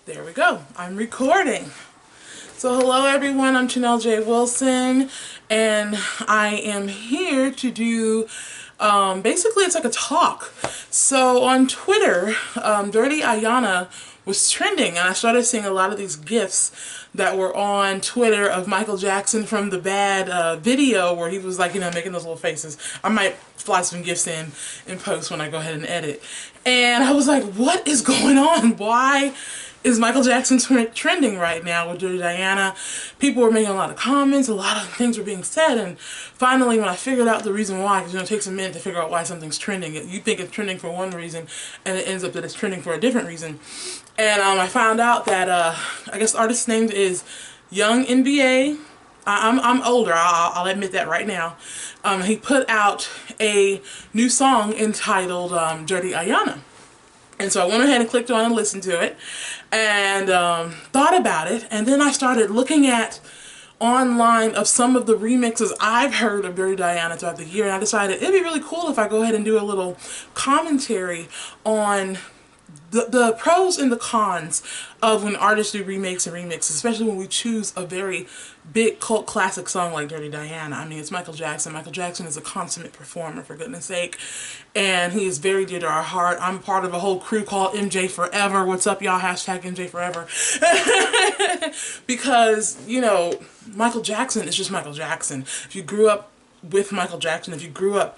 There we go. I'm recording. So hello everyone, I'm Chanel J. Wilson, and I am here to do, basically it's like a talk. So on Twitter, Dirty Iyana was trending, and I started seeing a lot of these GIFs that were on Twitter of Michael Jackson from the Bad video where he was like, making those little faces. I might fly some GIFs in post when I go ahead and edit. And I was like, what is going on? Why is Michael Jackson trending right now with Dirty Iyana? People were making a lot of comments, a lot of things were being said, and finally when I figured out the reason why, because it takes a minute to figure out why something's trending. You think it's trending for one reason, and it ends up that it's trending for a different reason. And I found out that, I guess the artist's name is Young NBA. I'm older, I'll admit that right now. He put out a new song entitled Dirty Iyana. And so I went ahead and clicked on and listened to it and thought about it. And then I started looking at online of some of the remixes I've heard of Dirty Iyana throughout the year. And I decided it'd be really cool if I go ahead and do a little commentary on the pros and the cons of when artists do remakes and remixes, especially when we choose a very big cult classic song like Dirty Iyana. I mean, it's Michael Jackson. Michael Jackson is a consummate performer, for goodness sake, and he is very dear to our heart. I'm part of a whole crew called MJ Forever. What's up, y'all? Hashtag MJ Forever. Because, Michael Jackson is just Michael Jackson. If you grew up with Michael Jackson, if you grew up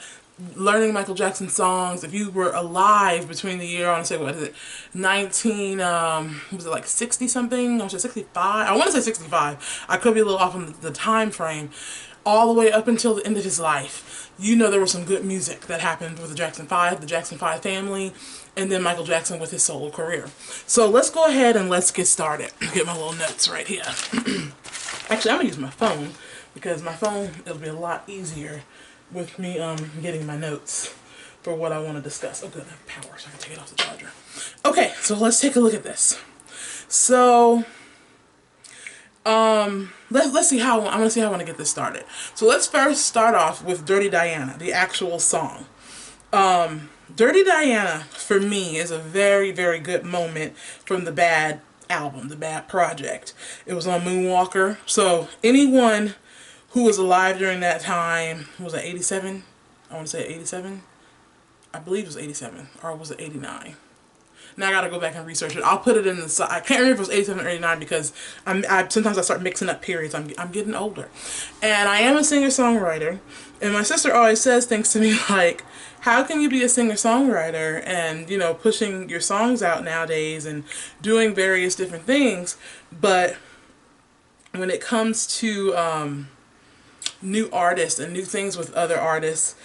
learning Michael Jackson songs, if you were alive between the year, I want to say, what is it, 19, was it like 60 something? I want to say 65. I want to say 65. I could be a little off on the time frame. All the way up until the end of his life, there was some good music that happened with the Jackson 5, the Jackson 5 family, and then Michael Jackson with his solo career. So let's go ahead and let's get started. Get my little notes right here. Actually, I'm going to use my phone, because my phone, it'll be a lot easier with me getting my notes for what I want to discuss. Oh good, I have power, so I can take it off the charger. Okay, so let's take a look at this. So let's see how I'm gonna see how I want to get this started. So let's first start off with Dirty Iyana, the actual song. Dirty Iyana for me is a very, very good moment from the Bad album, the Bad project. It was on Moonwalker, so anyone who was alive during that time, was it 87? I want to say 87. I believe it was 87, or was it 89? Now I gotta go back and research it. I'll put it in the side. I can't remember if it was 87 or 89 because sometimes I start mixing up periods. I'm getting older, and I am a singer-songwriter. And my sister always says things to me like, "How can you be a singer-songwriter and pushing your songs out nowadays and doing various different things, but when it comes to new artists and new things with other artists,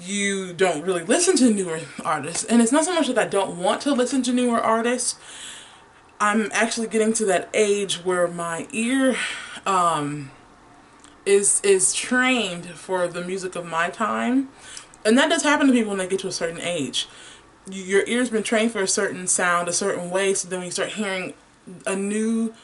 you don't really listen to newer artists." And it's not so much that I don't want to listen to newer artists. I'm actually getting to that age where my ear is trained for the music of my time. And that does happen to people when they get to a certain age. Your ear's been trained for a certain sound, a certain way, so then when you start hearing a new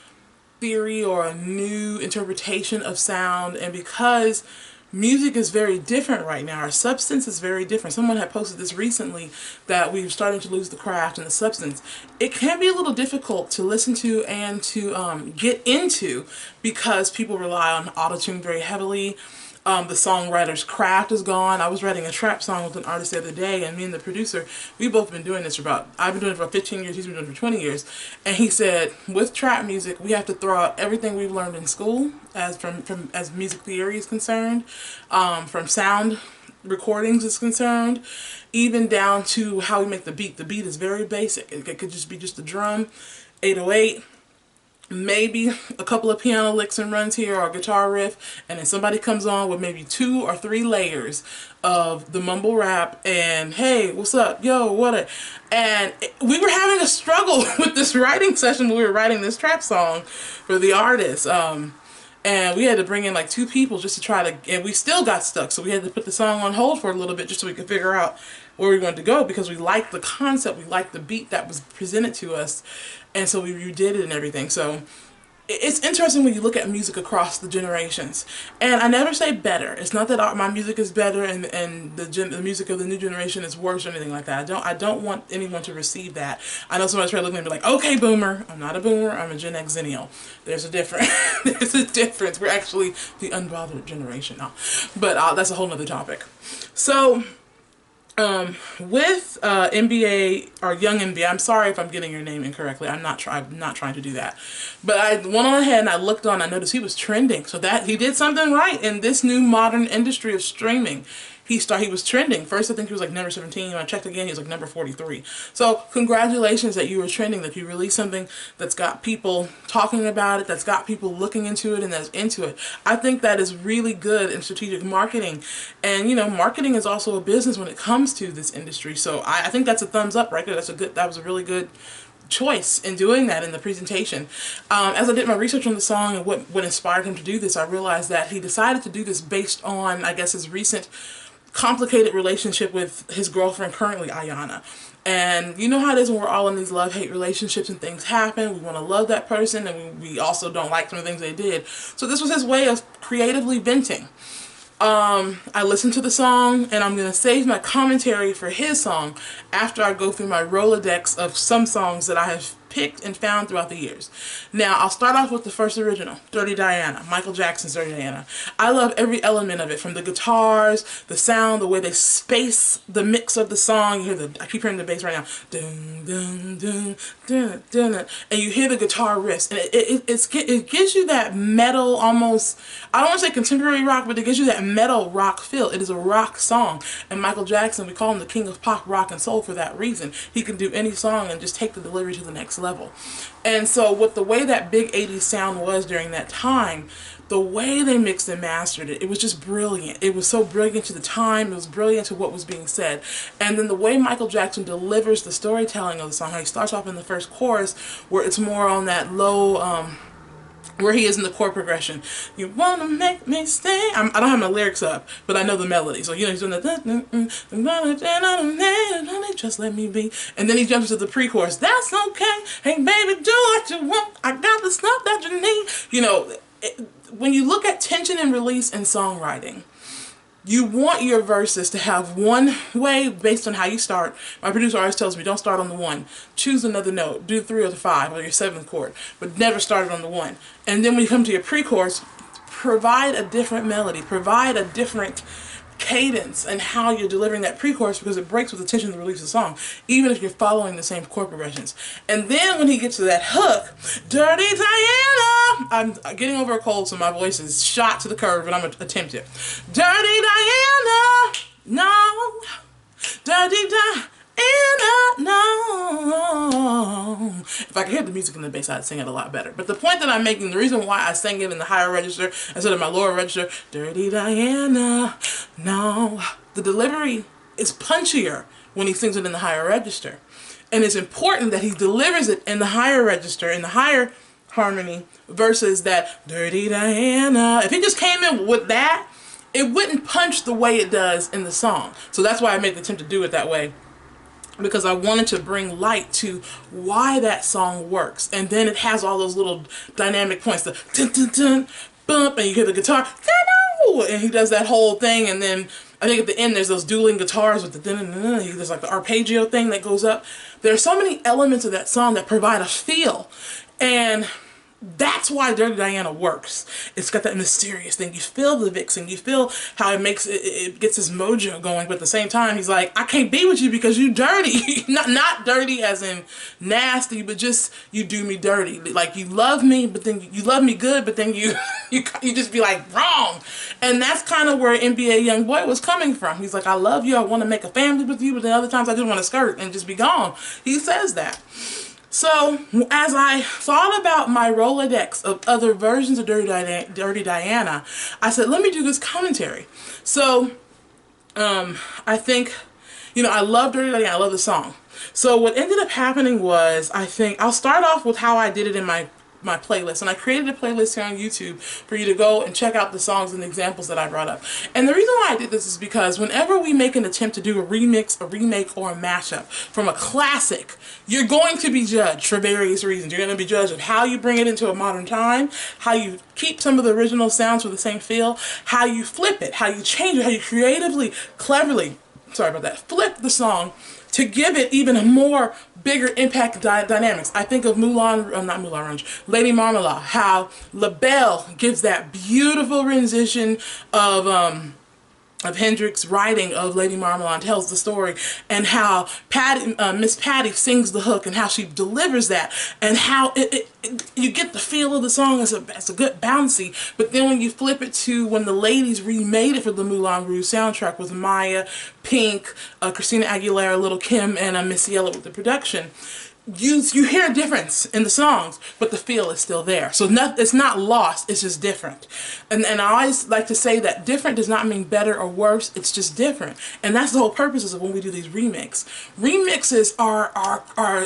theory or a new interpretation of sound, and because music is very different right now, our substance is very different. Someone had posted this recently that we're starting to lose the craft and the substance. It can be a little difficult to listen to and to get into because people rely on autotune very heavily. The songwriter's craft is gone. I was writing a trap song with an artist the other day, and me and the producer, we've both been doing this for I've been doing it for 15 years, he's been doing it for 20 years. And he said, with trap music, we have to throw out everything we've learned in school as music theory is concerned, from sound recordings is concerned, even down to how we make the beat. The beat is very basic. It could just be just a drum, 808, maybe a couple of piano licks and runs here or a guitar riff, and then somebody comes on with maybe 2 or 3 layers of the mumble rap and, hey, what's up, yo, what and we were having a struggle with this writing session when we were writing this trap song for the artist, and we had to bring in like 2 people just to try to, and we still got stuck, so we had to put the song on hold for a little bit just so we could figure out where we wanted to go, because we liked the concept, we liked the beat that was presented to us, and so we redid it and everything. So it's interesting when you look at music across the generations. And I never say better. It's not that my music is better and the music of the new generation is worse or anything like that. I don't want anyone to receive that. I know somebody's probably looking at me like, okay, boomer. I'm not a boomer. I'm a Gen X Xennial. There's a difference. There's a difference. We're actually the unbothered generation now. But that's a whole nother topic. So with NBA or Young NBA, I'm sorry if I'm getting your name incorrectly. I'm not trying to do that. But I went on ahead and I looked on. I noticed he was trending. So that he did something right in this new modern industry of streaming. He was trending. First, I think he was like number 17. When I checked again, he was like number 43. So congratulations that you were trending, that you released something that's got people talking about it, that's got people looking into it, and that's into it. I think that is really good in strategic marketing. And, you know, marketing is also a business when it comes to this industry. So I think that's a thumbs up right there. That was a really good choice in doing that in the presentation. As I did my research on the song and what inspired him to do this, I realized that he decided to do this based on, I guess, his recent complicated relationship with his girlfriend currently, Iyanna. And you know how it is when we're all in these love-hate relationships and things happen. We want to love that person and we also don't like some of the things they did. So this was his way of creatively venting. I listened to the song and I'm going to save my commentary for his song after I go through my Rolodex of some songs that I have picked and found throughout the years. Now, I'll start off with the first original, Dirty Iyana, Michael Jackson's Dirty Iyana. I love every element of it, from the guitars, the sound, the way they space the mix of the song. You hear I keep hearing the bass right now. Dun, dun, dun, dun, dun, dun, and you hear the guitar riffs, and it gives you that metal, almost, I don't want to say contemporary rock, but it gives you that metal rock feel. It is a rock song, and Michael Jackson, we call him the king of pop, rock, and soul for that reason. He can do any song and just take the delivery to the next level. And so with the way that big 80s sound was during that time, the way they mixed and mastered it, it was just brilliant. It was so brilliant to the time, it was brilliant to what was being said. And then the way Michael Jackson delivers the storytelling of the song, how he starts off in the first chorus where it's more on that low, where he is in the chord progression. You wanna make me stay. I don't have my lyrics up, but I know the melody. So, you know, he's doing that. Just let me be. And then he jumps into the pre-chorus. That's okay. Hey, baby, do what you want. I got the stuff that you need. You know, when you look at tension and release in songwriting, you want your verses to have one way based on how you start. My producer always tells me, don't start on the 1. Choose another note. Do 3 or the 5 or your 7th chord, but never start it on the 1. And then when you come to your pre-chorus, provide a different melody. Provide a different cadence and how you're delivering that pre-chorus, because it breaks with the tension to release the song, even if you're following the same chord progressions. And then when he gets to that hook, Dirty Iyana, I'm getting over a cold, so my voice is shot to the curve, but I'm going to attempt it. Dirty Iyana, no. Dirty Iyana, no. If I could hear the music in the bass, I'd sing it a lot better. But the point that I'm making, the reason why I sang it in the higher register instead of my lower register, Dirty Iyana, no. The delivery is punchier when he sings it in the higher register. And it's important that he delivers it in the higher register, in the higher harmony, versus that Dirty Iyana. If he just came in with that, it wouldn't punch the way it does in the song. So that's why I made the attempt to do it that way, because I wanted to bring light to why that song works. And then it has all those little dynamic points, the dun dun dun bump, and you hear the guitar, and he does that whole thing. And then I think at the end there's those dueling guitars with the dun dun dun, there's like the arpeggio thing that goes up. There are so many elements of that song that provide a feel, and that's why Dirty Iyana works. It's got that mysterious thing. You feel the vixen. You feel how it makes it gets his mojo going. But at the same time, he's like, I can't be with you because you dirty. not dirty as in nasty, but just you do me dirty. Like you love me, but then you love me good, but then you just be like wrong. And that's kind of where NBA young boy was coming from. He's like, I love you. I want to make a family with you, but then other times I just want to skirt and just be gone. He says that. So, as I thought about my Rolodex of other versions of Dirty Iyana, I said, let me do this commentary. So, I think, you know, I love Dirty Iyana, I love the song. So what ended up happening was, I think, I'll start off with how I did it in my my playlist, and I created a playlist here on YouTube for you to go and check out the songs and the examples that I brought up. And the reason why I did this is because whenever we make an attempt to do a remix, a remake, or a mashup from a classic, you're going to be judged for various reasons. You're going to be judged of how you bring it into a modern time, how you keep some of the original sounds with the same feel, how you flip it, how you change it, how you creatively, cleverly, sorry about that, flip the song to give it even a more bigger impact dynamics. I think of not Moulin Rouge, Lady Marmalade, how LaBelle gives that beautiful rendition of Hendrix's writing of Lady Marmalade, tells the story, and how Miss Patty sings the hook, and how she delivers that, and how you get the feel of the song as a good bouncy. But then when you flip it to when the ladies remade it for the Moulin Rouge soundtrack with Maya, Pink, Christina Aguilera, Little Kim, and Missy Elliott with the production, you hear a difference in the songs, but the feel is still there. So it's not lost, it's just different. And I always like to say that different does not mean better or worse, it's just different. And that's the whole purpose of when we do these remakes. Remixes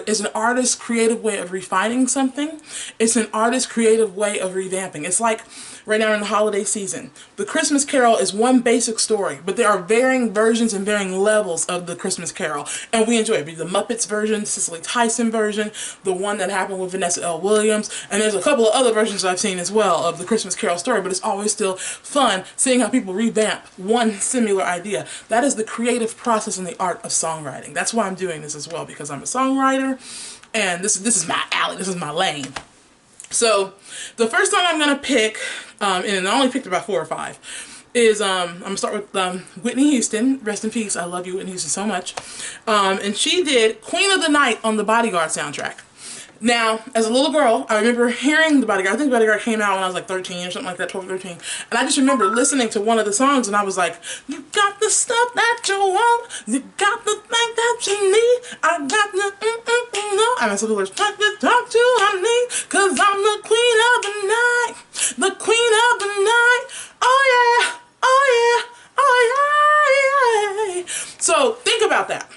is an artist's creative way of refining something. It's an artist's creative way of revamping. It's like right now in the holiday season. The Christmas Carol is one basic story, but there are varying versions and varying levels of the Christmas Carol, and we enjoy it. The Muppets version, Cicely Tyson version, the one that happened with Vanessa L. Williams, and there's a couple of other versions I've seen as well of the Christmas Carol story, but it's always still fun seeing how people revamp one similar idea. That is the creative process in the art of songwriting. That's why I'm doing this as well, because I'm a songwriter, and this is my alley, this is my lane. So the first song I'm going to pick, and I only picked about 4 or 5, is I'm going to start with Whitney Houston. Rest in peace. I love you, Whitney Houston, so much. And she did Queen of the Night on the Bodyguard soundtrack. Now, as a little girl, I remember hearing The Bodyguard. I think The Bodyguard came out when I was like 13 or something like that, 12 or 13. And I just remember listening to one of the songs and I was like, you got the stuff that you want, you got the thing that you need, I got the no. I mean, some people are trying to talk to honey, cause I'm the queen of the night, the queen of the night. Oh yeah, oh yeah, oh yeah, yeah. So think about that.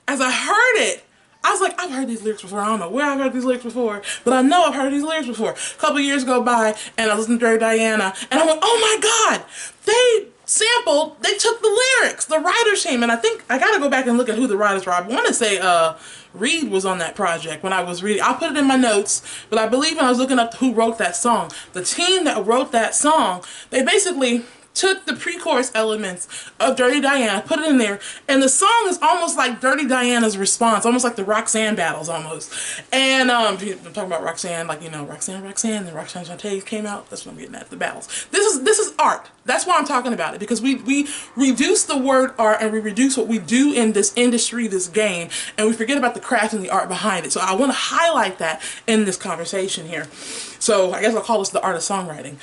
As I heard it, I was like, I've heard these lyrics before. I don't know where I've heard these lyrics before, but I know I've heard these lyrics before. A couple years go by, and I listened to Dirty Iyana, and I went, oh my God, they took the lyrics, the writer's team, and I think, I gotta go back and look at who the writers were. I want to say Reed was on that project when I was reading. I'll put it in my notes, but I believe when I was looking up who wrote that song, the team that wrote that song, they basically took the pre-chorus elements of Dirty Iyana, put it in there, and the song is almost like Dirty Iyana's response, almost like the Roxanne battles almost. And I'm talking about Roxanne, like, you know, Roxanne, and Roxanne Shante came out. That's what I'm getting at, the battles. This is art. That's why I'm talking about it, because we reduce the word art and we reduce what we do in this industry, this game, and we forget about the craft and the art behind it. So I want to highlight that in this conversation here. So I guess I'll call this the art of songwriting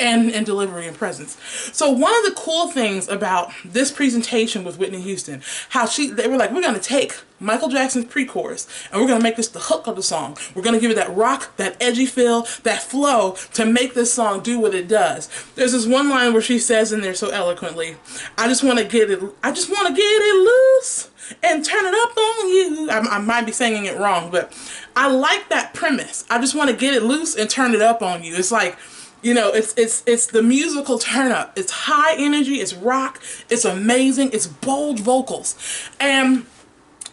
and delivery and presence. So one of the cool things about this presentation with Whitney Houston, how they were like, we're going to take Michael Jackson's pre-chorus and we're going to make this the hook of the song. We're going to give it that rock, that edgy feel, that flow to make this song do what it does. There's this one line where she says in there so eloquently, I just want to get it loose and turn it up on you. I might be saying it wrong, but I like that premise. I just want to get it loose and turn it up on you. It's like, you know, it's the musical turn up. It's high energy, it's rock, it's amazing, it's bold vocals. And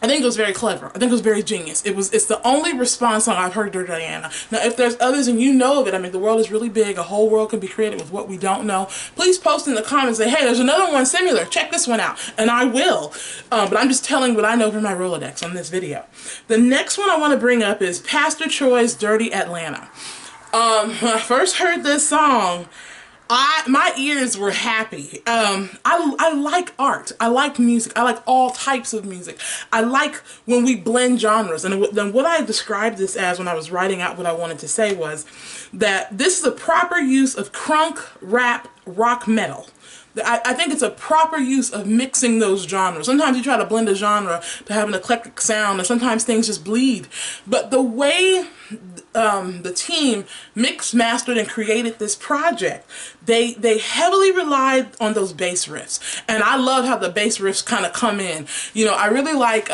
I think it was very clever. I think it was very genius. It's the only response song I've heard Dirty Iyana. Now, if there's others and you know of it, I mean, the world is really big. A whole world can be created with what we don't know. Please post in the comments, say, hey, there's another one similar. Check this one out. And I will. But I'm just telling what I know from my Rolodex on this video. The next one I want to bring up is Pastor Troy's Dirty Atlanta. When I first heard this song, my ears were happy. I like art. I like music. I like all types of music. I like when we blend genres. And then what I described this as when I was writing out what I wanted to say was that this is a proper use of crunk, rap, rock, metal. I think it's a proper use of mixing those genres. Sometimes you try to blend a genre to have an eclectic sound, and sometimes things just bleed. But the way the team mixed, mastered, and created this project, they heavily relied on those bass riffs. And I love how the bass riffs kind of come in. You know, I really like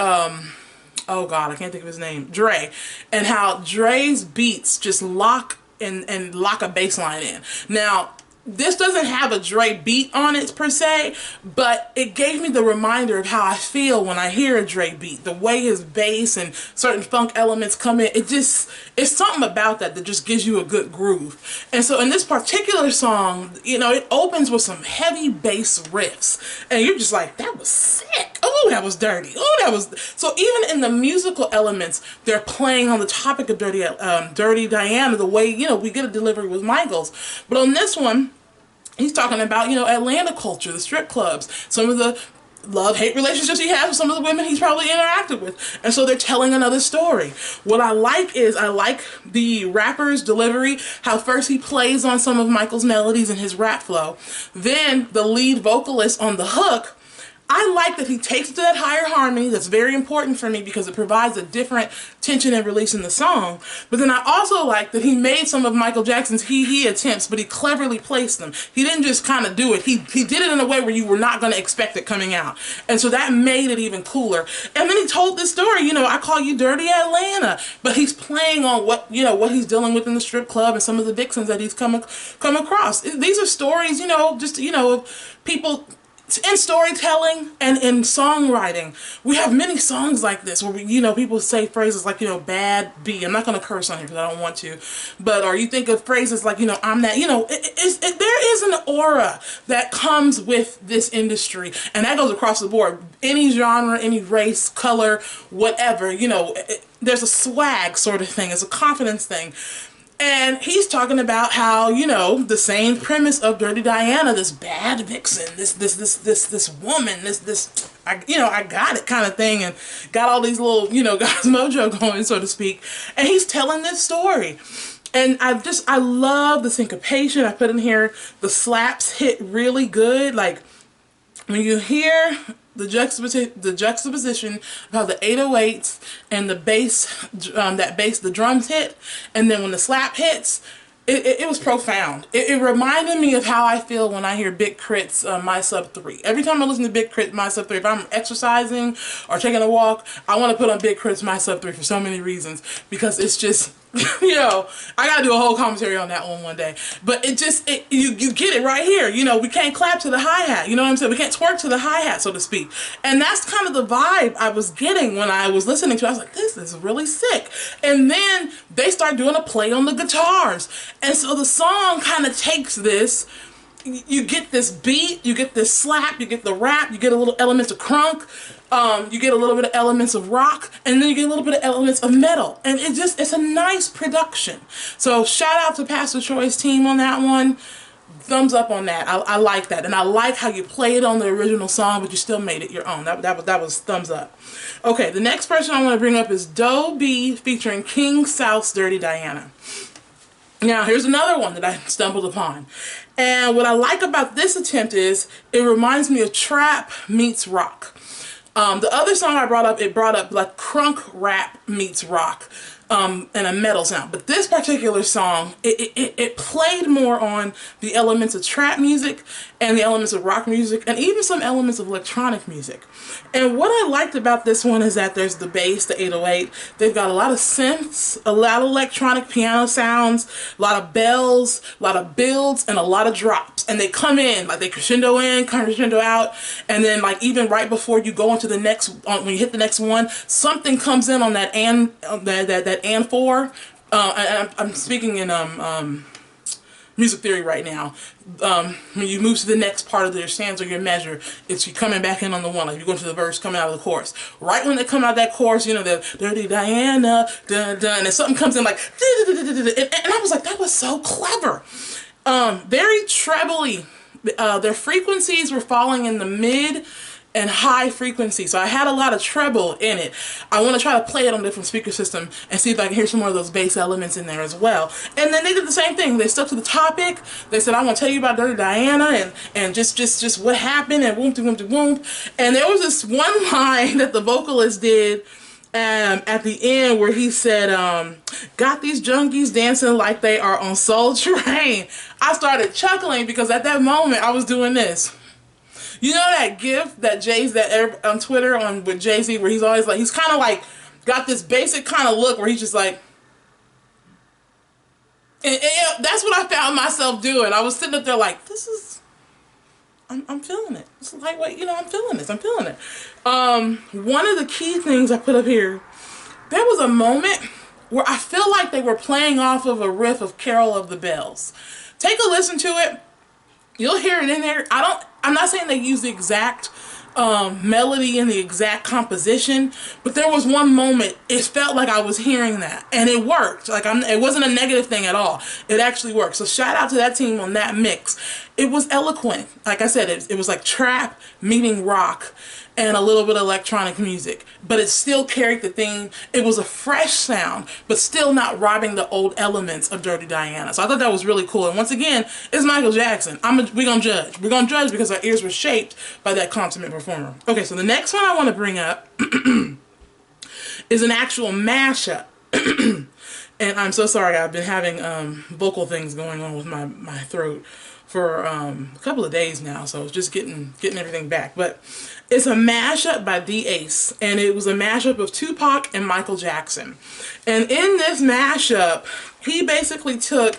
oh God, I can't think of his name, Dre, and how Dre's beats just lock and lock a bass line in. Now, this doesn't have a Dre beat on it per se, but it gave me the reminder of how I feel when I hear a Dre beat. The way his bass and certain funk elements come in, it's something about that just gives you a good groove. And so in this particular song, you know, it opens with some heavy bass riffs, and you're just like, that was sick. Oh, that was dirty. Oh, that was... So even in the musical elements, they're playing on the topic of Dirty Iyana, the way, you know, we get a delivery with Michaels. But on this one, he's talking about, you know, Atlanta culture, the strip clubs, some of the love-hate relationships he has with some of the women he's probably interacted with. And so they're telling another story. What I like is, I like the rapper's delivery, how first he plays on some of Michael's melodies in his rap flow. Then the lead vocalist on the hook, I like that he takes it to that higher harmony. That's very important for me because it provides a different tension and release in the song. But then I also like that he made some of Michael Jackson's he attempts, but he cleverly placed them. He didn't just kind of do it. He did it in a way where you were not going to expect it coming out. And so that made it even cooler. And then he told this story, you know, I call you Dirty Atlanta. But he's playing on what, you know, what he's dealing with in the strip club and some of the vixens that he's come across. These are stories, you know, just, you know, of people... In storytelling and in songwriting, we have many songs like this where, you know, people say phrases like, you know, bad B. I'm not going to curse on here because I don't want to. But, or you think of phrases like, you know, I'm that, you know, there is an aura that comes with this industry. And that goes across the board. Any genre, any race, color, whatever, you know, there's a swag sort of thing. It's a confidence thing. And he's talking about how, you know, the same premise of Dirty Iyana, this bad vixen, this woman, I got it kind of thing, and got all these little, you know, God's mojo going, so to speak. And he's telling this story. And I love the syncopation. I put in here, the slaps hit really good. Like, when you hear the juxtaposition of how the 808s and the bass, the drums hit, and then when the slap hits, it was profound. It reminded me of how I feel when I hear Big Crit's My Sub 3. Every time I listen to Big Crit My Sub 3, if I'm exercising or taking a walk, I want to put on Big Crit's My Sub 3 for so many reasons, because it's just, you know, I gotta do a whole commentary on that one day. But you get it right here. You know, we can't clap to the hi-hat. You know what I'm saying? We can't twerk to the hi-hat, so to speak. And that's kind of the vibe I was getting when I was listening to it. I was like, this is really sick. And then they start doing a play on the guitars. And so the song kind of takes this. You get this beat, you get this slap, you get the rap, you get a little elements of crunk, you get a little bit of elements of rock, and then you get a little bit of elements of metal. And it's a nice production. So shout out to Pastor Troy's team on that one. Thumbs up on that. I like that. And I like how you play it on the original song, but you still made it your own. That was thumbs up. Okay, the next person I want to bring up is Dobby featuring King South's Dirty Iyana. Now, here's another one that I stumbled upon. And what I like about this attempt is it reminds me of trap meets rock. The other song I brought up like crunk rap meets rock. And a metal sound. But this particular song, it played more on the elements of trap music and the elements of rock music and even some elements of electronic music. And what I liked about this one is that there's the bass, the 808. They've got a lot of synths, a lot of electronic piano sounds, a lot of bells, a lot of builds, and a lot of drops. And they come in, like they crescendo in, crescendo out, and then like even right before you go into the next, when you hit the next one, something comes in on that and 4. I'm speaking in music theory right now. When you move to the next part of your stanza or your measure, it's you coming back in on the one, like you're going to the verse coming out of the chorus. Right when they come out of that chorus, you know, the Dirty Iyana, dun, dun, and then something comes in like, and I was like, that was so clever. Very trebly. Their frequencies were falling in the mid and high frequency, so I had a lot of treble in it. I want to try to play it on a different speaker system and see if I can hear some more of those bass elements in there as well. And then they did the same thing. They stuck to the topic. They said, I want to tell you about Dirty Iyana and just what happened and whoomp. And there was this one line that the vocalist did at the end where he said, got these junkies dancing like they are on Soul Train. I started chuckling because at that moment I was doing this. You know that gif that on Twitter with Jay-Z where he's always like, he's kind of like got this basic kind of look where he's just like, and that's what I found myself doing. I was sitting up there like, this is, I'm feeling it. It's lightweight, you know, I'm feeling this. I'm feeling it. One of the key things I put up here, there was a moment where I feel like they were playing off of a riff of Carol of the Bells. Take a listen to it. You'll hear it in there. I'm not saying they use the exact melody and the exact composition, but there was one moment it felt like I was hearing that, and it worked. Like, it wasn't a negative thing at all. It actually worked. So shout out to that team on that mix. It was eloquent. Like I said, it was like trap meeting rock and a little bit of electronic music, but it still carried the theme. It was a fresh sound, but still not robbing the old elements of Dirty Iyana. So I thought that was really cool. And once again, it's Michael Jackson. We're gonna judge. We're gonna judge because our ears were shaped by that consummate performer. Okay, so the next one I want to bring up is an actual mashup. And I'm so sorry, I've been having vocal things going on with my throat for a couple of days now, so it's just getting everything back. But it's a mashup by D-Ace, and it was a mashup of Tupac and Michael Jackson. And in this mashup, he basically took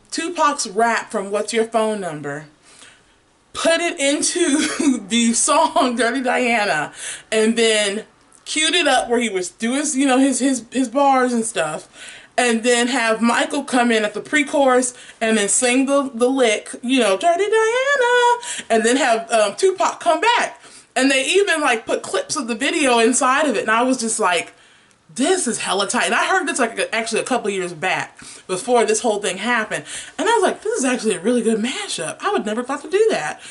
Tupac's rap from What's Your Phone Number, put it into the song Dirty Iyana, and then queued it up where he was doing, you know, his bars and stuff, and then have Michael come in at the pre-chorus and then sing the lick, you know, Dirty Iyana, and then have Tupac come back. And they even like put clips of the video inside of it, and I was just like, this is hella tight. And I heard this like actually a couple years back before this whole thing happened, and I was like, this is actually a really good mashup. I would never thought to do that.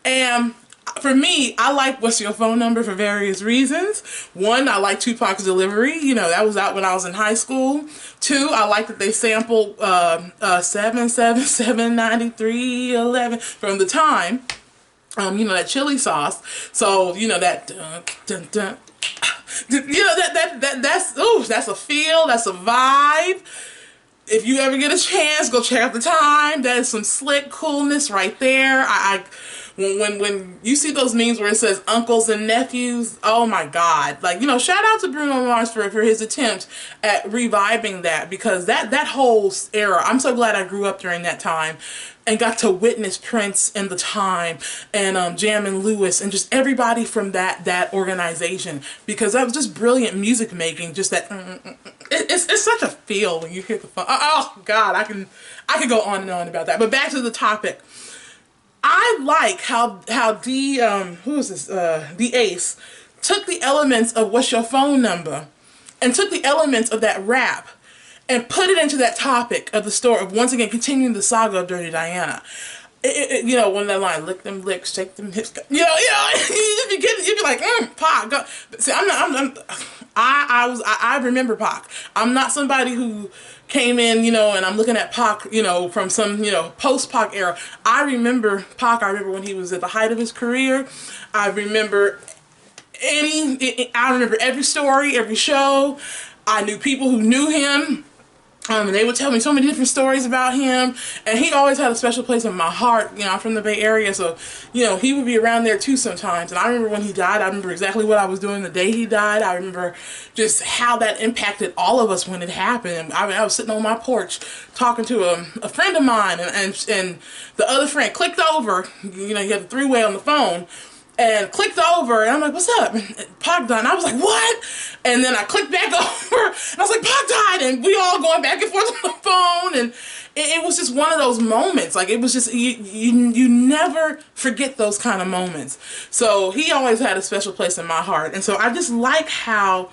And for me, I like What's Your Phone Number for various reasons. One, I like Tupac's delivery. You know, that was out when I was in high school. Two, I like that they sampled 7779311 from the time. You know, that chili sauce. So, you know, that dun, dun, dun. You know, that's a feel, that's a vibe. If you ever get a chance, go check out the time. That is some slick coolness right there. When you see those memes where it says uncles and nephews, oh my God. Like, you know, shout out to Bruno Mars for his attempt at reviving that, because that whole era, I'm so glad I grew up during that time and got to witness Prince and the time and Jam and Lewis and just everybody from that organization, because that was just brilliant music making. Just that it's such a feel when you hear the phone. Oh God, I could go on and on about that. But back to the topic. I like how D-Ace took the elements of What's Your Phone Number and took the elements of that rap and put it into that topic of the story of, once again, continuing the saga of Dirty Iyana. You know, when that line, lick them licks, shake them hips, you know, you'd be like, Pac, go. See, I remember Pac. I'm not somebody who came in, you know, and I'm looking at Pac, you know, from some, you know, post-Pac era. I remember Pac. I remember when he was at the height of his career. I remember every story, every show. I knew people who knew him. And they would tell me so many different stories about him, and he always had a special place in my heart. You know, I'm from the Bay Area, so, you know, he would be around there too sometimes. And I remember when he died, I remember exactly what I was doing the day he died. I remember just how that impacted all of us when it happened. I was sitting on my porch talking to a friend of mine, and the other friend clicked over. You know, he had a three-way on the phone, and clicked over, and I'm like, what's up? And Pac died. And I was like, what? And then I clicked back over, and I was like, Pac died, and we all going back and forth on the phone, and it was just one of those moments. Like, it was just, you never forget those kind of moments. So he always had a special place in my heart, and so I just like how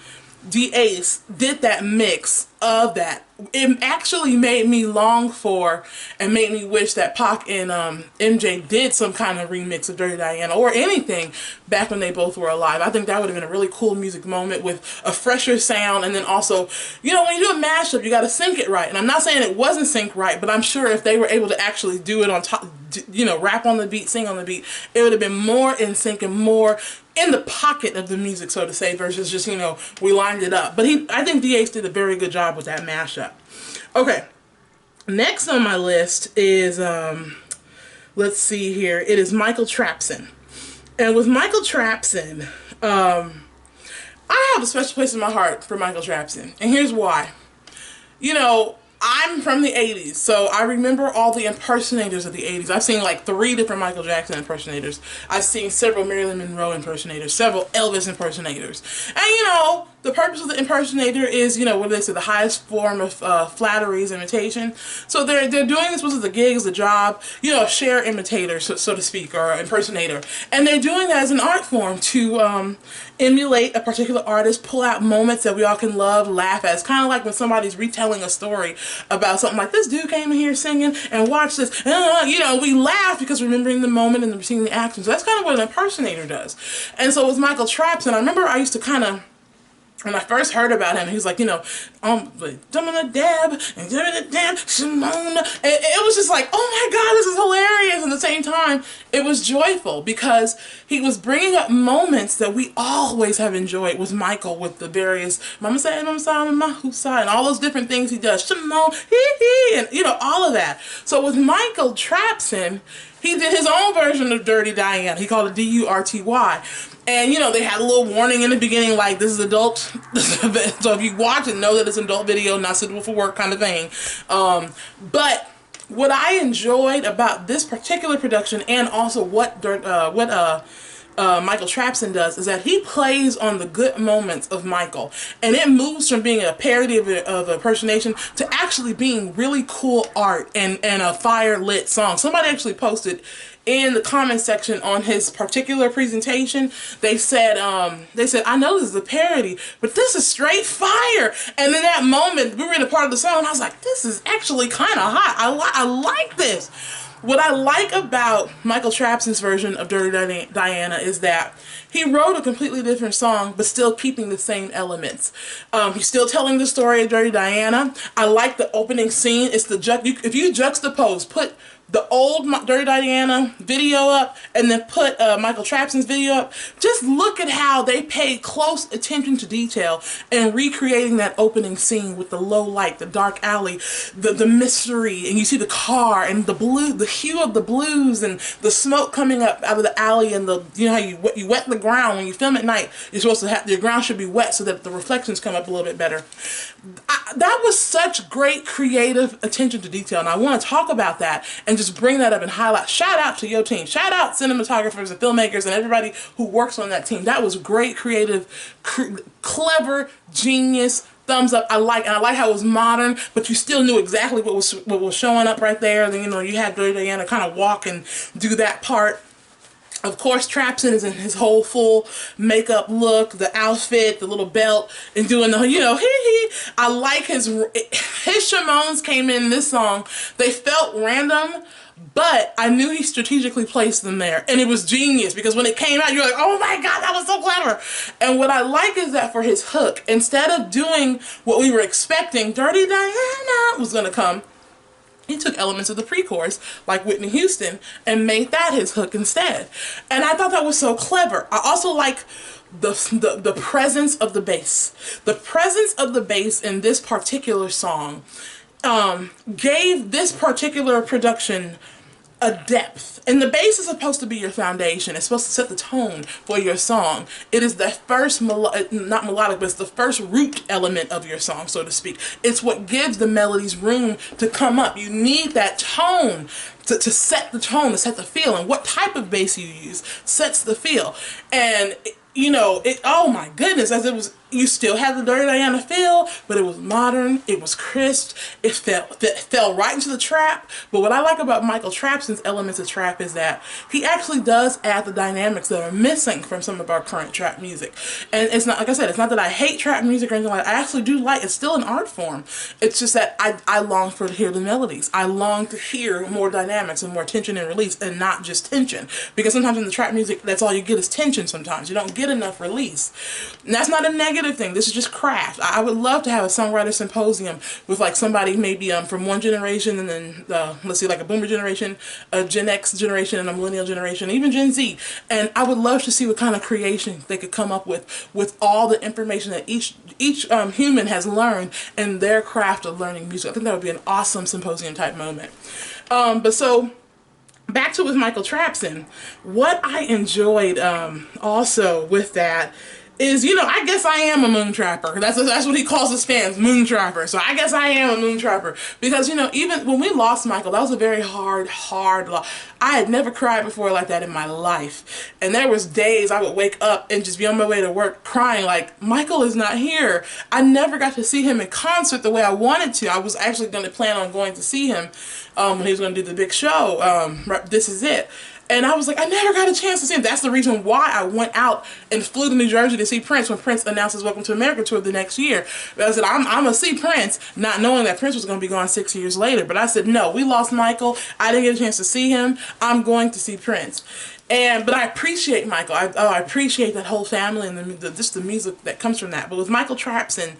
D-Ace did that mix of that. It actually made me long for and made me wish that Pac and MJ did some kind of remix of Dirty Iyana or anything back when they both were alive. I think that would have been a really cool music moment with a fresher sound, and then also, you know, when you do a mashup, you got to sync it right. And I'm not saying it wasn't synced right, but I'm sure if they were able to actually do it on top, you know, rap on the beat, sing on the beat, it would have been more in sync and more in the pocket of the music, so to say, versus just, you know, we lined it up. But I think D-Ace did a very good job with that mashup. Okay, next on my list is, let's see here, it is Michael Trapson. And with Michael Trapson, I have a special place in my heart for Michael Trapson, and here's why. You know, I'm from the 80s, so I remember all the impersonators of the 80s. I've seen like 3 different Michael Jackson impersonators. I've seen several Marilyn Monroe impersonators, several Elvis impersonators. And you know, the purpose of the impersonator is, you know, what do they say, the highest form of flattery is imitation. So they're doing this was the gig, as a job, you know, a share imitator, so to speak, or impersonator. And they're doing that as an art form to emulate a particular artist, pull out moments that we all can love, laugh at. It's kind of like when somebody's retelling a story about something like, this dude came in here singing and watch this. You know, we laugh because we're remembering the moment and we're seeing the action. So that's kind of what an impersonator does. And so with Michael Trapson, I remember I used to kind of, when I first heard about him, he was like, you know, Dummin' Dab, and Dummin' Dab, Shimona. And it was just like, oh my God, this is hilarious. And at the same time, it was joyful because he was bringing up moments that we always have enjoyed with Michael, with the various Mama Side, Mama Side, Mama Side, and all those different things he does. Shimon, hee, and you know, all of that. So with Michael Trapson, he did his own version of Dirty Iyana. He called it D-U-R-T-Y. And, you know, they had a little warning in the beginning, like, this is adult. So if you watch it, know that it's an adult video, not suitable for work kind of thing. But what I enjoyed about this particular production, and also what Michael Trapson does, is that he plays on the good moments of Michael, and it moves from being a parody of impersonation to actually being really cool art and a fire lit song. Somebody actually posted in the comment section on his particular presentation, they said, I know this is a parody, but this is straight fire. And in that moment, we were in a part of the song, and I was like, this is actually kind of hot. I like this. What I like about Michael Trapson's version of Dirty Iyana is that he wrote a completely different song, but still keeping the same elements. He's still telling the story of Dirty Iyana. I like the opening scene. It's the if you juxtapose, put the old Dirty Iyana video up and then put Michael Trapson's video up, just look at how they paid close attention to detail in recreating that opening scene with the low light, the dark alley, the mystery, and you see the car and the hue of the blues and the smoke coming up out of the alley, and you know how you wet the ground when you film at night. You're supposed to have, your ground should be wet so that the reflections come up a little bit better. That was such great creative attention to detail, and I want to talk about that and just bring that up and highlight. Shout out to your team. Shout out cinematographers and filmmakers and everybody who works on that team. That was great, creative, clever, genius. Thumbs up. I like how it was modern, but you still knew exactly what was showing up right there. Then, you know, you had Dirty Iyana kind of walk and do that part. Of course, Trapson is in his whole full makeup look, the outfit, the little belt, and doing the, you know, I like his Shimons came in this song. They felt random, but I knew he strategically placed them there. And it was genius, because when it came out, you're like, oh my God, that was so clever. And what I like is that for his hook, instead of doing what we were expecting, Dirty Iyana was going to come, he took elements of the pre-chorus, like Whitney Houston, and made that his hook instead. And I thought that was so clever. I also like the presence of the bass. The presence of the bass in this particular song gave this particular production a depth. And the bass is supposed to be your foundation. It's supposed to set the tone for your song. It is the first, not melodic, but it's the first root element of your song, so to speak. It's what gives the melodies room to come up. You need that tone to set the tone, to set the feel. And what type of bass you use sets the feel. And you know, oh my goodness, as it was, you still had the Dirty Iyana feel, but it was modern, it was crisp, it fell right into the trap. But what I like about Michael Trapson's elements of trap is that he actually does add the dynamics that are missing from some of our current trap music. And it's not, like I said, it's not that I hate trap music or anything like that. I actually do like, it's still an art form. It's just that I long to hear the melodies. I long to hear more dynamics and more tension and release, and not just tension. Because sometimes in the trap music, that's all you get is tension sometimes. You don't get enough release. And that's not a negative thing. This is just craft. I would love to have a songwriter symposium with like somebody maybe from one generation, and then let's see, like a boomer generation, a Gen X generation, and a millennial generation, even Gen Z. And I would love to see what kind of creation they could come up with all the information that each human has learned in their craft of learning music. I think that would be an awesome symposium type moment. But so back to with Michael Trapson, what I enjoyed also with that is, you know, I guess I am a moon trapper. That's what he calls his fans, moon trapper. So I guess I am a moon trapper. Because, you know, even when we lost Michael, that was a very hard loss. I had never cried before like that in my life. And there was days I would wake up and just be on my way to work crying like, Michael is not here. I never got to see him in concert the way I wanted to. I was actually going to plan on going to see him when he was going to do the big show, This Is It. And I was like, I never got a chance to see him. That's the reason why I went out and flew to New Jersey to see Prince when Prince announced his Welcome to America tour the next year. But I said, I'm going to see Prince, not knowing that Prince was going to be gone 6 years later. But I said, no, we lost Michael. I didn't get a chance to see him. I'm going to see Prince. But I appreciate Michael. I appreciate that whole family and just the music that comes from that. But with Michael Trapson,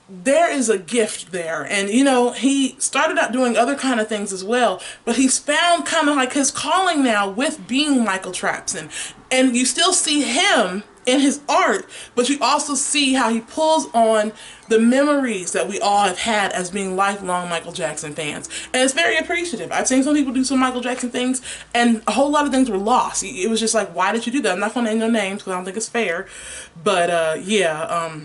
there is a gift there, and you know, he started out doing other kind of things as well, but he's found kind of like his calling now with being Michael Trapson. And you still see him in his art, but you also see how he pulls on the memories that we all have had as being lifelong Michael Jackson fans, and it's very appreciative. I've seen some people do some Michael Jackson things and a whole lot of things were lost. It was just like, why did you do that? I'm not gonna name no names because I don't think it's fair, but yeah,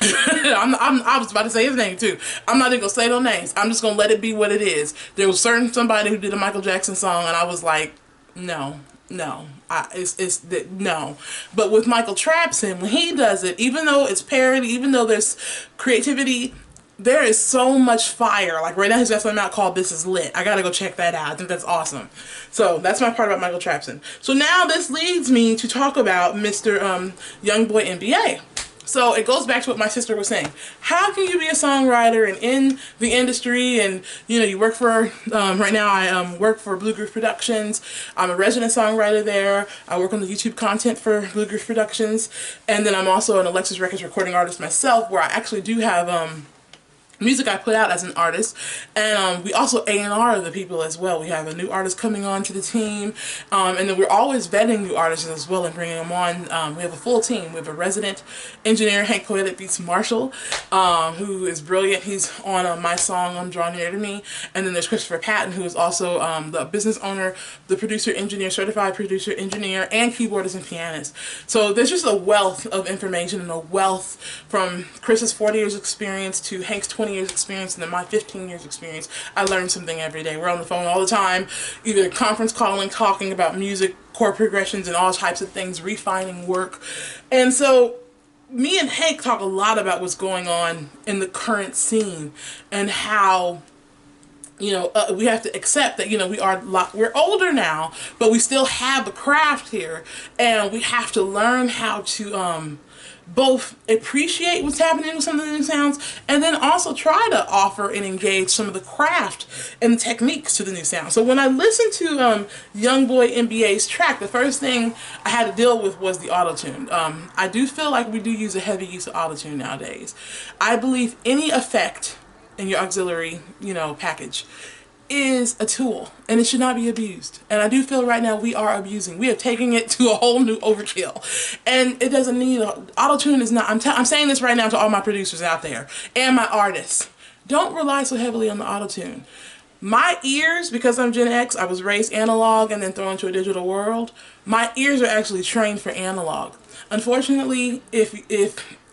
I was about to say his name too. I'm not even gonna say no names. I'm just gonna let it be what it is. There was somebody who did a Michael Jackson song, and I was like, no, no, no. But with Michael Trapson, when he does it, even though it's parody, even though there's creativity, there is so much fire. Like right now, he's got something out called "This Is Lit." I gotta go check that out. I think that's awesome. So that's my part about Michael Trapson. So now this leads me to talk about Mr. Youngboy NBA. So it goes back to what my sister was saying. How can you be a songwriter and in the industry, and you know, you work for, right now I work for Blue Groove Productions. I'm a resident songwriter there. I work on the YouTube content for Blue Groove Productions. And then I'm also an Alexis Records recording artist myself, where I actually do have music I put out as an artist, and we also A&R the people as well. We have a new artist coming on to the team, and then we're always vetting new artists as well and bringing them on. We have a full team. We have a resident engineer, Hank Poetic Beats Marshall, who is brilliant. He's on my song Draw Near to Me, and then there's Christopher Patton, who is also the business owner, the producer engineer, certified producer engineer, and keyboardist and pianist. So there's just a wealth of information and a wealth from Chris's 40 years experience to Hank's 20 years experience, and then my 15 years experience. I learn something every day. We're on the phone all the time, either conference calling, talking about music, chord progressions, and all types of things, refining work. And so me and Hank talk a lot about what's going on in the current scene and how, you know, we have to accept that, you know, we're older now, but we still have the craft here, and we have to learn how to both appreciate what's happening with some of the new sounds, and then also try to offer and engage some of the craft and the techniques to the new sound. So when I listened to Youngboy NBA's track, the first thing I had to deal with was the auto-tune. I do feel like we do use a heavy use of auto-tune nowadays. I believe any effect in your auxiliary, you know, package is a tool, and it should not be abused. And I do feel right now we are abusing. We are taking it to a whole new overkill, and it doesn't need auto-tune. Is not. I'm saying this right now to all my producers out there and my artists. Don't rely so heavily on the auto-tune. My ears, because I'm Gen X, I was raised analog and then thrown into a digital world. My ears are actually trained for analog. Unfortunately,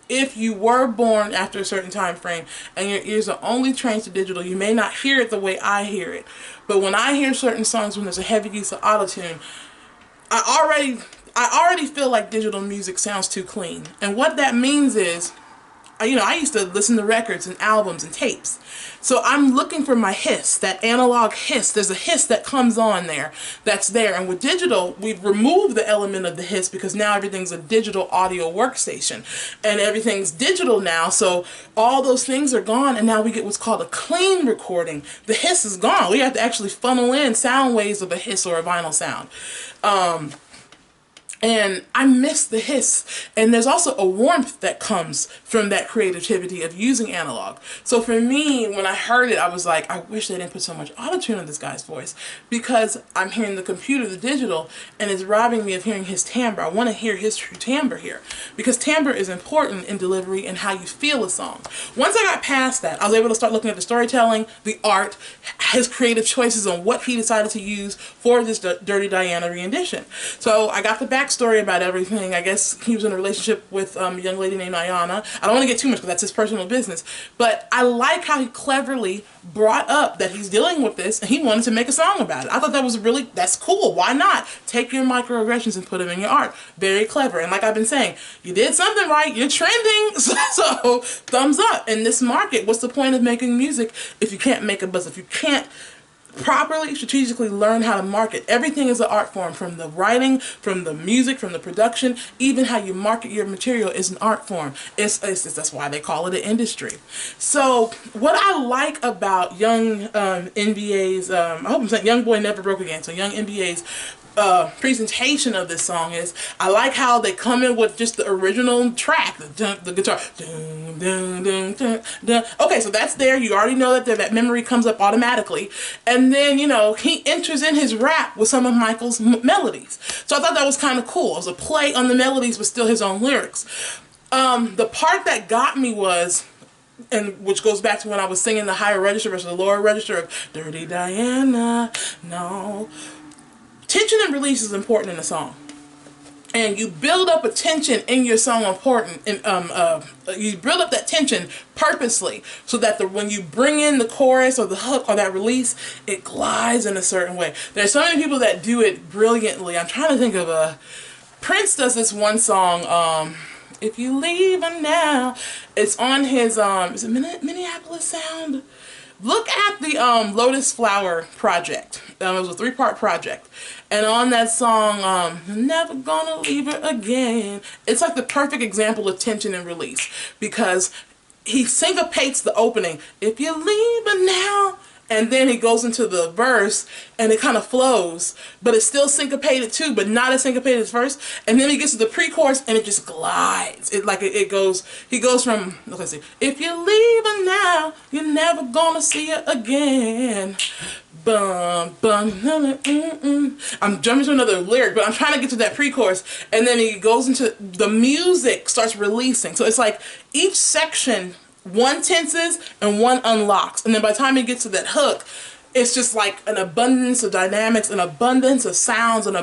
if you were born after a certain time frame and your ears are only trained to digital, you may not hear it the way I hear it. But when I hear certain songs when there's a heavy use of autotune, I already feel like digital music sounds too clean. And what that means is, you know, I used to listen to records and albums and tapes. So I'm looking for my hiss, that analog hiss. There's a hiss that comes on there, that's there. And with digital, we've removed the element of the hiss because now everything's a digital audio workstation. And everything's digital now, so all those things are gone, and now we get what's called a clean recording. The hiss is gone. We have to actually funnel in sound waves of a hiss or a vinyl sound. And I miss the hiss. And there's also a warmth that comes from that creativity of using analog. So for me, when I heard it, I was like, I wish they didn't put so much autotune in this guy's voice, because I'm hearing the computer, the digital, and it's robbing me of hearing his timbre. I want to hear his true timbre here, because timbre is important in delivery and how you feel a song. Once I got past that, I was able to start looking at the storytelling, the art, his creative choices on what he decided to use for this Dirty Iyana rendition. So I got the back backstory about everything. I guess he was in a relationship with a young lady named Iyanna. I don't want to get too much because that's his personal business. But I like how he cleverly brought up that he's dealing with this and he wanted to make a song about it. I thought that was really, that's cool. Why not? Take your microaggressions and put them in your art. Very clever. And like I've been saying, you did something right. You're trending. So thumbs up. In this market, what's the point of making music if you can't make a buzz? If you can't properly, strategically learn how to market. Everything is an art form, from the writing, from the music, from the production, even how you market your material is an art form. That's why they call it an industry. So what I like about young NBA's, I hope I'm saying Young Boy Never Broke Again, so young NBA's presentation of this song is, I like how they come in with just the original track, the guitar. Dun, dun, dun, dun, dun. Okay, so that's there. You already know that that memory comes up automatically. And then, you know, he enters in his rap with some of Michael's melodies. So I thought that was kind of cool. It was a play on the melodies, but still his own lyrics. The part that got me was, and which goes back to when I was singing the higher register versus the lower register of Dirty Iyana, no. Tension and release is important in a song, and you build up a tension in your song you build up that tension purposely so that when you bring in the chorus or the hook or that release, it glides in a certain way. There's so many people that do it brilliantly. I'm trying to think of Prince does this one song, If You Leave Her Now. It's on his is it Minneapolis Sound? Look at the Lotus Flower project. It was a 3-part project. And on that song, Never Gonna Leave Her Again, it's like the perfect example of tension and release, because he syncopates the opening, if you leave her now, and then he goes into the verse and it kind of flows, but it's still syncopated too, but not as syncopated as first. And then he gets to the pre-chorus and it just glides. He goes from, let's see, if you leave her now, you're never gonna see her again. Bum, bum, I'm jumping to another lyric, but I'm trying to get to that pre-chorus, and then he goes into the music, starts releasing. So it's like each section, one tenses and one unlocks, and then by the time he gets to that hook, it's just like an abundance of dynamics, an abundance of sounds, and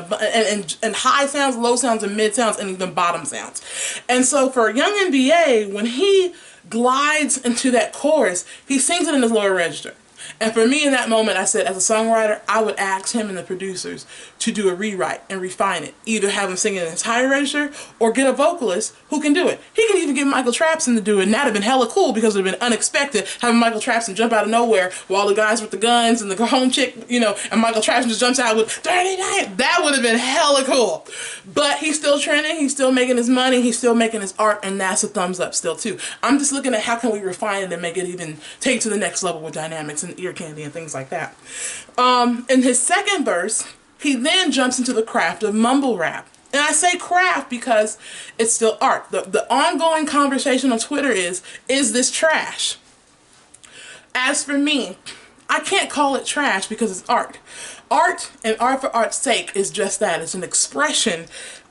high sounds, low sounds, and mid sounds, and even bottom sounds. And so for young NBA, when he glides into that chorus, he sings it in his lower register. And for me in that moment, I said, as a songwriter, I would ask him and the producers to do a rewrite and refine it. Either have him sing it in its higher register or get a vocalist who can do it. He can even get Michael Trapson to do it, and that'd have been hella cool because it would have been unexpected having Michael Trapson jump out of nowhere while the guys with the guns and the home chick, you know, and Michael Trapson just jumps out with Dirty Iyana. That would have been hella cool. But he's still trending, he's still making his money, he's still making his art, and that's a thumbs up still too. I'm just looking at how can we refine it and make it even take it to the next level with dynamics and ear candy and things like that. In his second verse, he then jumps into the craft of mumble rap. And I say craft because it's still art. The ongoing conversation on Twitter is this trash? As for me, I can't call it trash because it's art. Art, and art for art's sake, is just that. It's an expression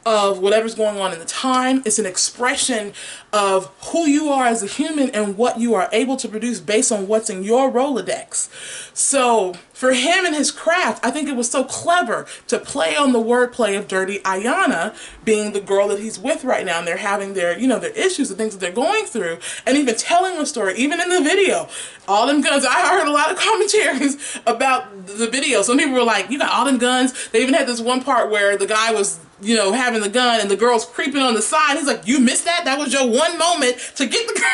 of whatever's going on in the time. It's an expression of who you are as a human and what you are able to produce based on what's in your Rolodex. So for him and his craft, I think it was so clever to play on the wordplay of Dirty Iyana being the girl that he's with right now, and they're having their, you know, their issues, the things that they're going through, and even telling the story, even in the video. All them guns, I heard a lot of commentaries about the video. Some people were like, you got all them guns. They even had this one part where the guy was, you know, having the gun and the girl's creeping on the side. He's like, you missed that? That was your one moment to get the girl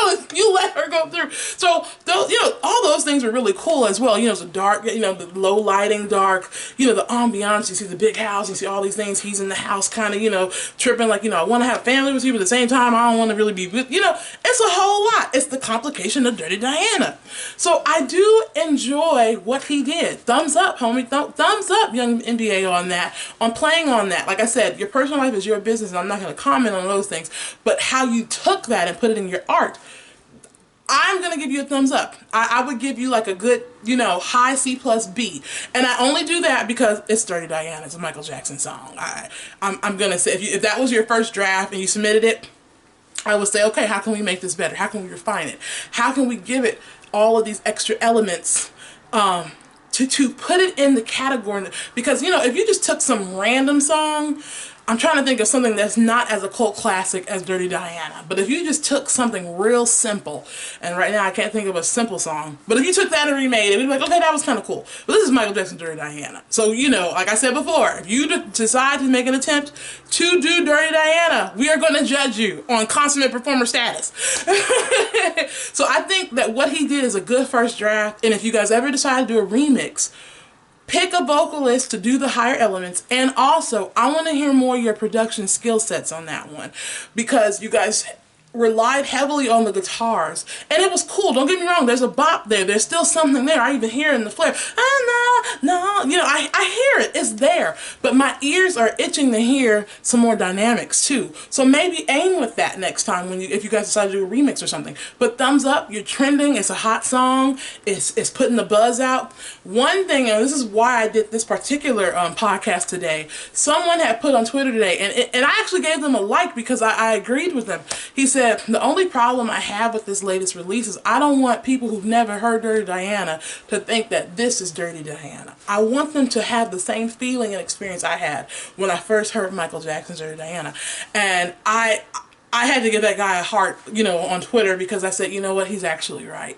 and you let her go through. So, those, you know, all those things were really cool as well. You know, it's a dark, you know, the low lighting, dark, you know, the ambiance. You see the big house, you see all these things. He's in the house kind of, you know, tripping like, you know, I want to have family with you, but at the same time, I don't want to really be with, you know, it's a whole lot. It's the complication of Dirty Iyana. So I do enjoy what he did. Thumbs up, homie. Thumbs up, young NBA, on that, on playing on that. Like I said, your personal life is your business, and I'm not going to comment on those things, but how you took that and put it in your art, I'm going to give you a thumbs up. I would give you like a good, you know, high C plus B. And I only do that because it's Dirty Iyana. It's a Michael Jackson song. I'm going to say, if that was your first draft and you submitted it, I would say, okay, how can we make this better? How can we refine it? How can we give it all of these extra elements to put it in the category? Because, you know, if you just took some random song, I'm trying to think of something that's not as a cult classic as Dirty Iyana. But if you just took something real simple, and right now I can't think of a simple song, but if you took that and remade it, we'd be like, okay, that was kind of cool. But this is Michael Jackson's Dirty Iyana. So, you know, like I said before, if you decide to make an attempt to do Dirty Iyana, we are going to judge you on consummate performer status. So I think that what he did is a good first draft, and if you guys ever decide to do a remix, pick a vocalist to do the higher elements, and also I want to hear more of your production skill sets on that one, because you guys relied heavily on the guitars, and it was cool. Don't get me wrong, there's a bop there, there's still something there. I even hear it in the flare. No, you know, I hear it, it's there, but my ears are itching to hear some more dynamics too. So maybe aim with that next time when if you guys decide to do a remix or something. But thumbs up, you're trending, it's a hot song, it's putting the buzz out. One thing, and this is why I did this particular podcast today, someone had put on Twitter today, and I actually gave them a like because I agreed with them. He said, the only problem I have with this latest release is I don't want people who've never heard Dirty Iyana to think that this is Dirty Iyana. I want them to have the same feeling and experience I had when I first heard Michael Jackson's Dirty Iyana. And I had to give that guy a heart, you know, on Twitter, because I said, you know what, he's actually right.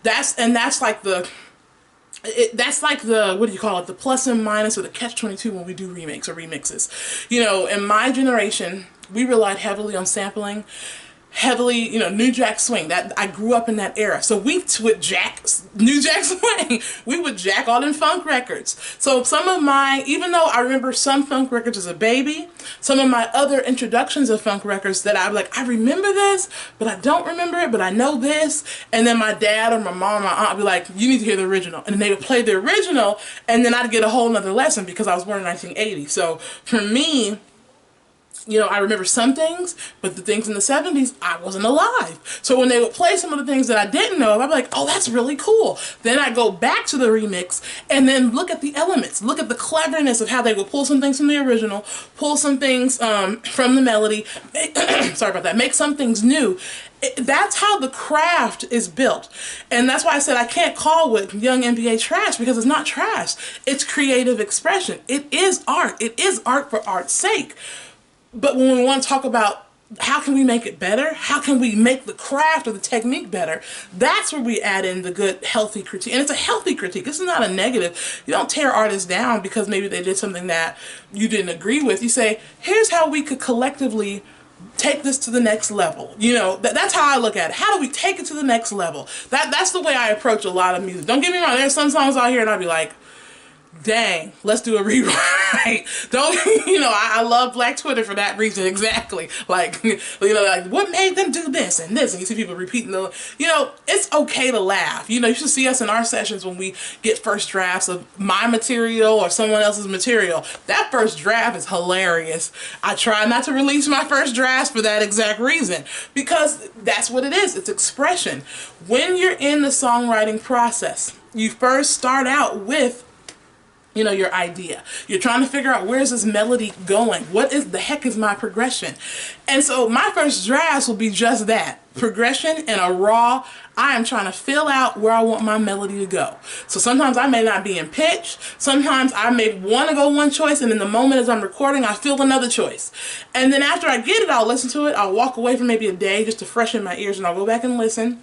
That's like the what do you call it, the plus and minus, or the catch-22 when we do remakes or remixes. You know, in my generation, we relied heavily on sampling, heavily, you know, New Jack Swing. That I grew up in that era. So we would jack New Jack Swing. We would jack all them funk records. So some of my, even though I remember some funk records as a baby, some of my other introductions of funk records that I'm like, I remember this, but I don't remember it, but I know this. And then my dad or my mom or my aunt would be like, you need to hear the original. And then they would play the original, and then I'd get a whole nother lesson because I was born in 1980. So for me, you know, I remember some things, but the things in the 70s, I wasn't alive. So when they would play some of the things that I didn't know, I'd be like, oh, that's really cool. Then I go back to the remix and then look at the elements, look at the cleverness of how they would pull some things from the original, pull some things from the melody, sorry about that, make some things new. That's how the craft is built. And that's why I said I can't call what Young NBA trash, because it's not trash. It's creative expression. It is art. It is art for art's sake. But when we want to talk about how can we make it better, how can we make the craft or the technique better, that's where we add in the good, healthy critique. And it's a healthy critique. This is not a negative. You don't tear artists down because maybe they did something that you didn't agree with. You say, here's how we could collectively take this to the next level. You know, that's how I look at it. How do we take it to the next level? That's the way I approach a lot of music. Don't get me wrong, there's some songs out here and I'll be like, dang, let's do a rewrite. Don't, you know, I love Black Twitter for that reason, exactly. Like, you know, like, what made them do this and this? And you see people repeating the, you know, it's okay to laugh. You know, you should see us in our sessions when we get first drafts of my material or someone else's material. That first draft is hilarious. I try not to release my first drafts for that exact reason, because that's what it is. It's expression. When you're in the songwriting process, you first start out with, you know, your idea. You're trying to figure out, where's this melody going? What is the heck is my progression? And so my first drafts will be just that. Progression and a raw, I am trying to fill out where I want my melody to go. So sometimes I may not be in pitch. Sometimes I may want to go one choice, and in the moment as I'm recording, I feel another choice. And then after I get it, I'll listen to it. I'll walk away for maybe a day just to freshen my ears, and I'll go back and listen.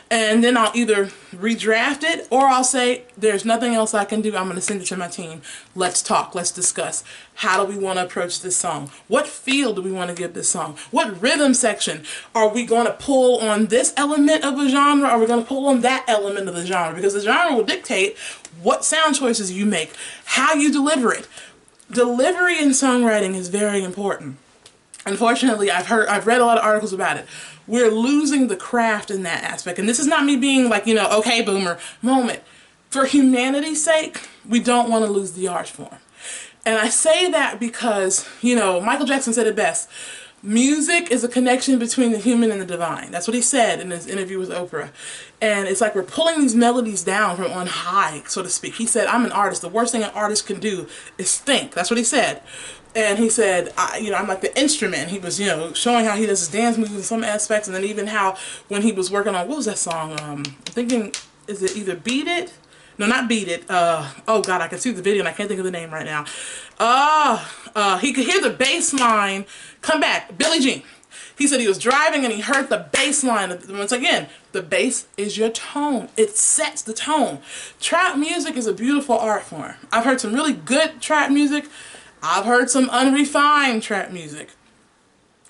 And then I'll either redraft it, or I'll say, there's nothing else I can do. I'm going to send it to my team. Let's talk. Let's discuss. How do we want to approach this song? What feel do we want to give this song? What rhythm section? Are we going to pull on this element of a genre, or are we going to pull on that element of the genre? Because the genre will dictate what sound choices you make, how you deliver it. Delivery in songwriting is very important. Unfortunately, I've read a lot of articles about it. We're losing the craft in that aspect. And this is not me being like, you know, okay, boomer moment. For humanity's sake, we don't want to lose the art form. And I say that because, you know, Michael Jackson said it best. Music is a connection between the human and the divine. That's what he said in his interview with Oprah. And it's like we're pulling these melodies down from on high, so to speak. He said, I'm an artist. The worst thing an artist can do is think. That's what he said. And he said, you know, I'm like the instrument. He was, you know, showing how he does his dance moves in some aspects. And then even how when he was working on, what was that song? I'm thinking, is it either Beat It? No, not Beat It. Oh God, I can see the video and I can't think of the name right now. He could hear the bass line come back. Billie Jean. He said he was driving and he heard the bass line. Once again, the bass is your tone. It sets the tone. Trap music is a beautiful art form. I've heard some really good trap music. I've heard some unrefined trap music.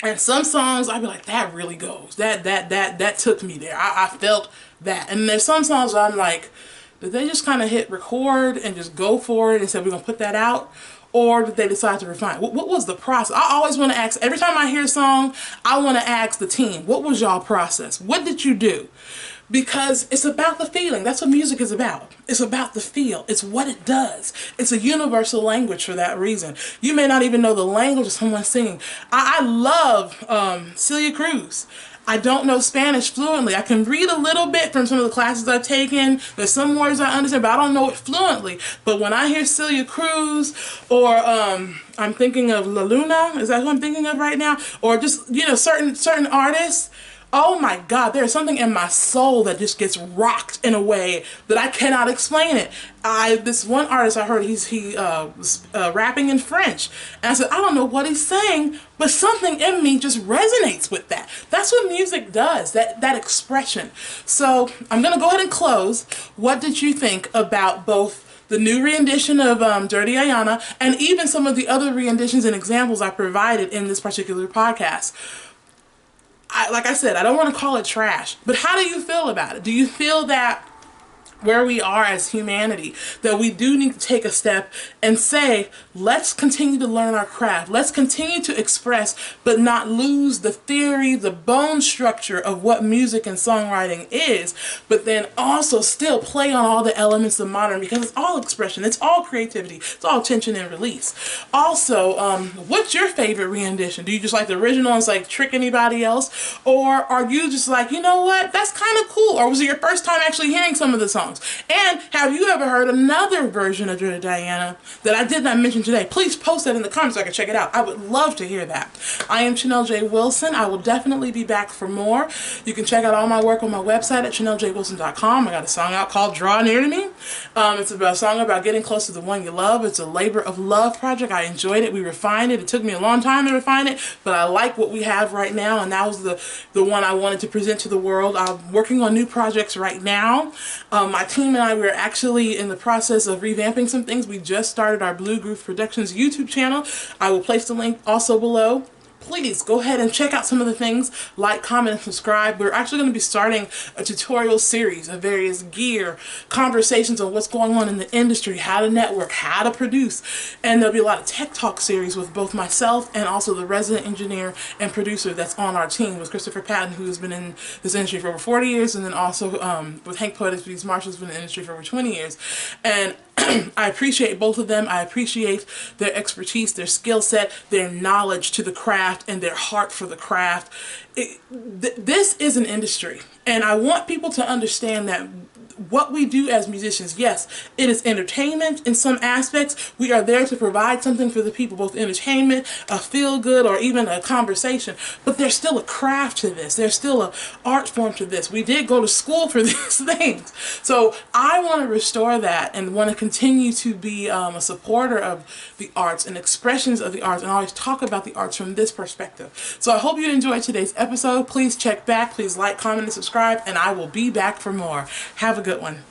And some songs, I'd be like, that really goes. That took me there. I felt that. And there's some songs where I'm like, did they just kind of hit record and just go for it and said, we're going to put that out? Or did they decide to refine? What was the process? I always want to ask, every time I hear a song, I want to ask the team, what was y'all process? What did you do? Because it's about the feeling. That's what music is about. It's about the feel. It's what it does. It's a universal language for that reason. You may not even know the language of someone singing. I love Celia Cruz. I don't know Spanish fluently. I can read a little bit from some of the classes I've taken. There's some words I understand, but I don't know it fluently. But when I hear Celia Cruz, or I'm thinking of La Luna, is that who I'm thinking of right now? Or just, you know, certain artists, oh my God, there's something in my soul that just gets rocked in a way that I cannot explain it. This one artist I heard, he was rapping in French. And I said, I don't know what he's saying, but something in me just resonates with that. That's what music does, that expression. So I'm going to go ahead and close. What did you think about both the new rendition of Dirty Iyana and even some of the other renditions and examples I provided in this particular podcast? Like I said, I don't want to call it trash, but how do you feel about it? Do you feel that where we are as humanity, that we do need to take a step and say, let's continue to learn our craft. Let's continue to express, but not lose the theory, the bone structure of what music and songwriting is, but then also still play on all the elements of modern, because it's all expression, it's all creativity, it's all tension and release. Also, what's your favorite rendition? Do you just like the original and it's like trick anybody else? Or are you just like, you know what, that's kind of cool? Or was it your first time actually hearing some of the songs? And have you ever heard another version of Dirty Iyana that I did not mention today? Please post that in the comments so I can check it out. I would love to hear that. I am Chanel J. Wilson. I will definitely be back for more. You can check out all my work on my website at chaneljwilson.com. I got a song out called Draw Near to Me. It's a song about getting close to the one you love. It's a labor of love project. I enjoyed it. We refined it. It took me a long time to refine it, but I like what we have right now, and that was the one I wanted to present to the world. I'm working on new projects right now. My team and I, we're actually in the process of revamping some things. We just started our Blue Groove Productions YouTube channel. I will place the link also below. Please go ahead and check out some of the things, like, comment, and subscribe. We're actually going to be starting a tutorial series of various gear, conversations on what's going on in the industry, how to network, how to produce, and there'll be a lot of tech talk series with both myself and also the resident engineer and producer that's on our team with Christopher Patton, who's been in this industry for over 40 years, and then also with Hank Poetics Marshall's been in the industry for over 20 years. And I appreciate both of them. I appreciate their expertise, their skill set, their knowledge to the craft, and their heart for the craft. This is an industry, and I want people to understand that what we do as musicians, yes, it is entertainment in some aspects. We are there to provide something for the people, both entertainment, a feel-good, or even a conversation. But there's still a craft to this. There's still an art form to this. We did go to school for these things. So I want to restore that and want to continue to be a supporter of the arts and expressions of the arts, and always talk about the arts from this perspective. So I hope you enjoyed today's episode. Please check back. Please like, comment, and subscribe, and I will be back for more. Have a good one.